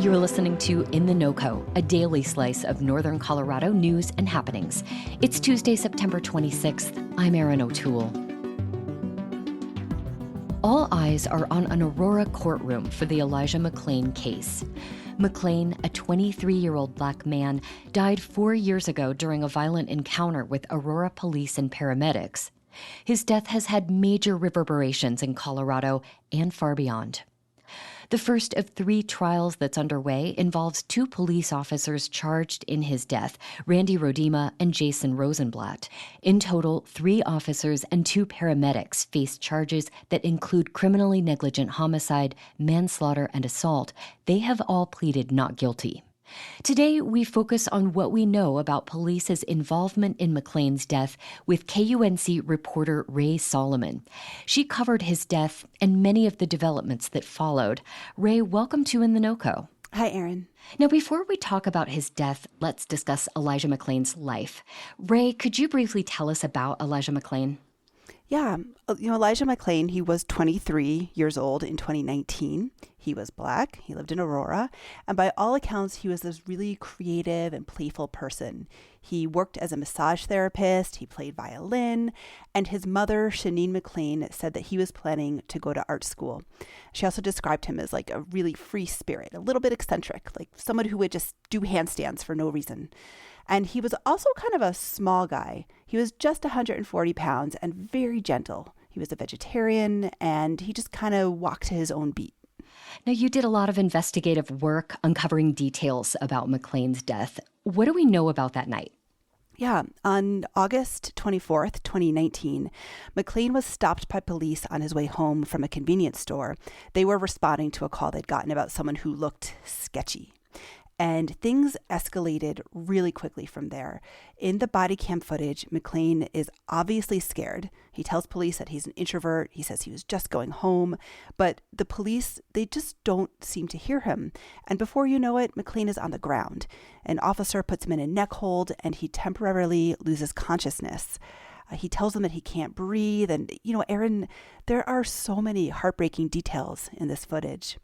You're listening to In the NoCo, a daily slice of Northern Colorado news and happenings. It's Tuesday, September 26th. I'm Erin O'Toole. All eyes are on an Aurora courtroom for the Elijah McClain case. McClain, a 23-year-old Black man, died 4 years ago during a violent encounter with Aurora police and paramedics. His death has had major reverberations in Colorado and far beyond. The first of 3 trials that's underway involves 2 police officers charged in his death, Roedema and Jason Rosenblatt. In total, 3 officers and 2 paramedics face charges that include criminally negligent homicide, manslaughter, and assault. They have all pleaded not guilty. Today, we focus on what we know about police's involvement in McClain's death with KUNC reporter Rae Solomon. She covered his death and many of the developments that followed. Rae, welcome to In the NoCo. Hi, Erin. Now, before we talk about his death, let's discuss Elijah McClain's life. Rae, could you briefly tell us about Elijah McClain? Yeah, Elijah McClain, he was 23 years old in 2019. He was Black, he lived in Aurora, and by all accounts, he was this really creative and playful person. He worked as a massage therapist, he played violin, and his mother, Sheneen McClain, said that he was planning to go to art school. She also described him as like a really free spirit, a little bit eccentric, like someone who would just do handstands for no reason. And he was also kind of a small guy. He was just 140 pounds and very gentle. He was a vegetarian, and he just kind of walked to his own beat. Now, you did a lot of investigative work uncovering details about McClain's death. What do we know about that night? Yeah, on August 24th, 2019, McClain was stopped by police on his way home from a convenience store. They were responding to a call they'd gotten about someone who looked sketchy. And things escalated really quickly from there. In the body cam footage, McClain is obviously scared. He tells police that he's an introvert. He says he was just going home. But the police, they just don't seem to hear him. And before you know it, McClain is on the ground. An officer puts him in a neck hold, and he temporarily loses consciousness. He tells them that he can't breathe. And, Erin, there are so many heartbreaking details in this footage.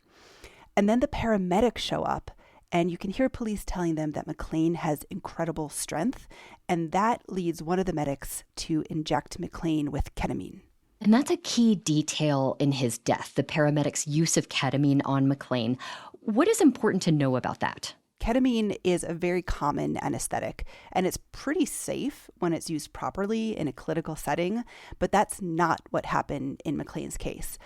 And then the paramedics show up. And you can hear police telling them that McClain has incredible strength, and that leads one of the medics to inject McClain with ketamine. And that's a key detail in his death, the paramedics' use of ketamine on McClain. What is important to know about that? Ketamine is a very common anesthetic, and it's pretty safe when it's used properly in a clinical setting, but that's not what happened in McClain's case.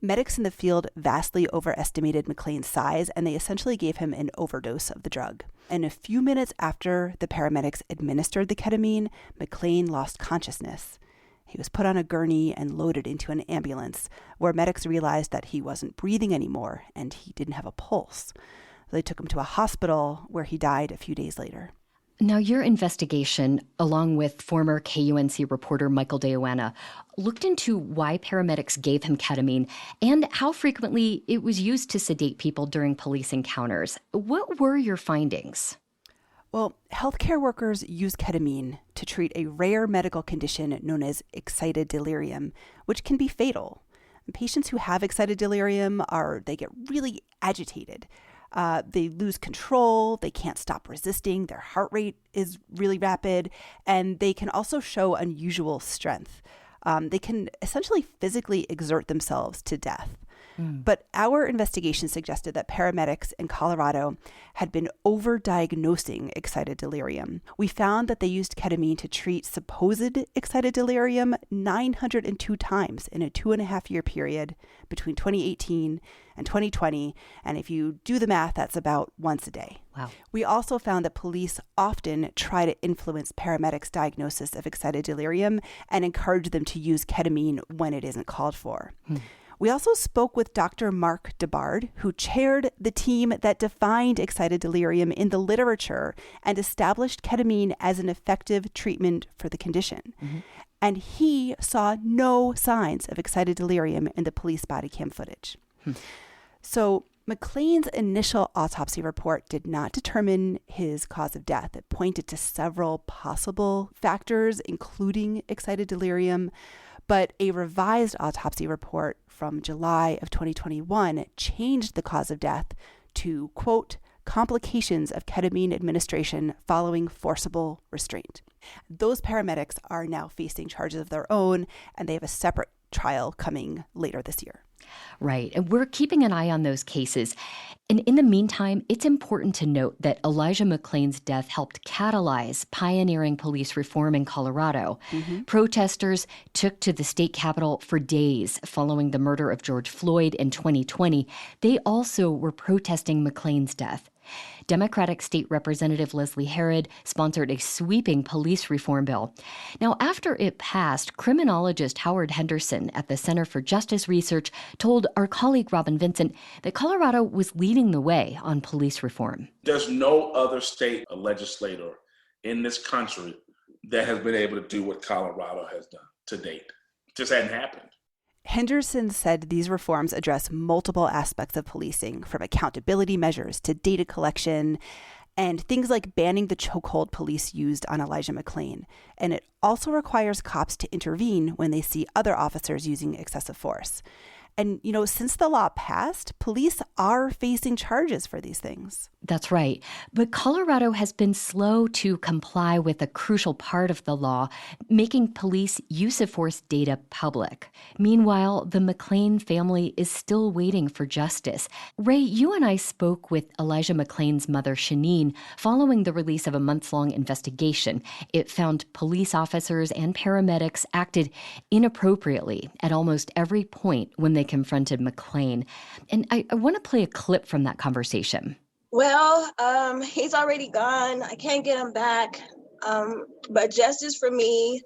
Medics in the field vastly overestimated McClain's size, and they essentially gave him an overdose of the drug. And a few minutes after the paramedics administered the ketamine, McClain lost consciousness. He was put on a gurney and loaded into an ambulance, where medics realized that he wasn't breathing anymore and he didn't have a pulse. They took him to a hospital where he died a few days later. Now, your investigation, along with former KUNC reporter Michael DeOanna, looked into why paramedics gave him ketamine and how frequently it was used to sedate people during police encounters. What were your findings? Well, healthcare workers use ketamine to treat a rare medical condition known as excited delirium, which can be fatal. And patients who have excited delirium they get really agitated. They lose control, they can't stop resisting, their heart rate is really rapid, and they can also show unusual strength. They can essentially physically exert themselves to death. But our investigation suggested that paramedics in Colorado had been overdiagnosing excited delirium. We found that they used ketamine to treat supposed excited delirium 902 times in a 2.5-year period between 2018 and 2020. And if you do the math, that's about once a day. Wow. We also found that police often try to influence paramedics' diagnosis of excited delirium and encourage them to use ketamine when it isn't called for. We also spoke with Dr. Mark DeBard, who chaired the team that defined excited delirium in the literature and established ketamine as an effective treatment for the condition. And he saw no signs of excited delirium in the police body cam footage. So McClain's initial autopsy report did not determine his cause of death. It pointed to several possible factors, including excited delirium. But a revised autopsy report from July of 2021 changed the cause of death to, quote, complications of ketamine administration following forcible restraint. Those paramedics are now facing charges of their own, and they have a separate trial coming later this year. Right. And we're keeping an eye on those cases. And in the meantime, it's important to note that Elijah McClain's death helped catalyze pioneering police reform in Colorado. Protesters took to the state capitol for days following the murder of George Floyd in 2020. They also were protesting McClain's death. Democratic State Representative Leslie Herod sponsored a sweeping police reform bill. Now, after it passed, criminologist Howard Henderson at the Center for Justice Research told our colleague Robin Vincent that Colorado was leading the way on police reform. There's no other state legislator in this country that has been able to do what Colorado has done to date. It just hadn't happened. Henderson said these reforms address multiple aspects of policing, from accountability measures to data collection and things like banning the chokehold police used on Elijah McClain. And it also requires cops to intervene when they see other officers using excessive force. And, since the law passed, police are facing charges for these things. That's right. But Colorado has been slow to comply with a crucial part of the law, making police use of force data public. Meanwhile, the McClain family is still waiting for justice. Rae, you and I spoke with Elijah McClain's mother, Sheneen, following the release of a months-long investigation. It found police officers and paramedics acted inappropriately at almost every point when they confronted McClain. And I want to play a clip from that conversation. Well, he's already gone. I can't get him back. But justice for me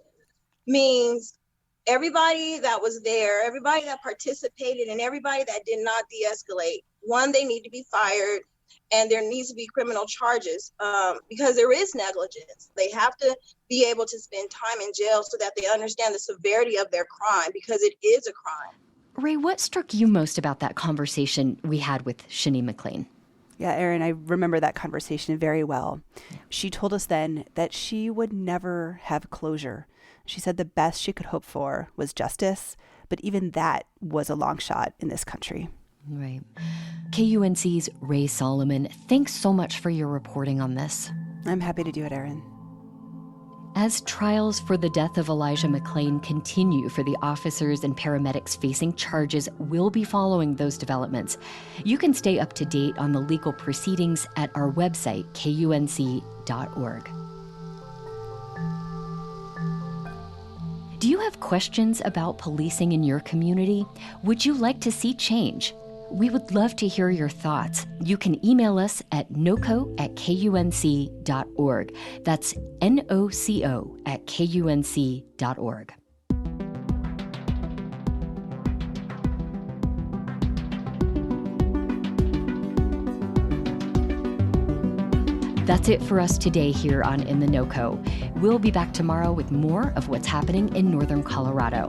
means everybody that was there, everybody that participated, and everybody that did not de-escalate. One, they need to be fired, and there needs to be criminal charges because there is negligence. They have to be able to spend time in jail so that they understand the severity of their crime, because it is a crime. Rae, what struck you most about that conversation we had with Sheneen McClain? Yeah, Erin, I remember that conversation very well. She told us then that she would never have closure. She said the best she could hope for was justice, but even that was a long shot in this country. Right. KUNC's Rae Solomon, thanks so much for your reporting on this. I'm happy to do it, Erin. As trials for the death of Elijah McClain continue for the officers and paramedics facing charges, we'll be following those developments. You can stay up to date on the legal proceedings at our website, KUNC.org. Do you have questions about policing in your community? Would you like to see change? We would love to hear your thoughts. You can email us at NoCo@KUNC.org. That's NOCO@KUNC.org. That's it for us today here on In the NoCo. We'll be back tomorrow with more of what's happening in northern Colorado.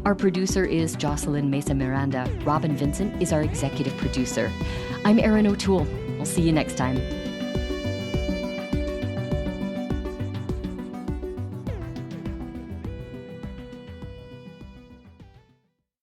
Our producer is Jocelyn Mesa Miranda. Robin Vincent is our executive producer. I'm Erin O'Toole. We'll see you next time.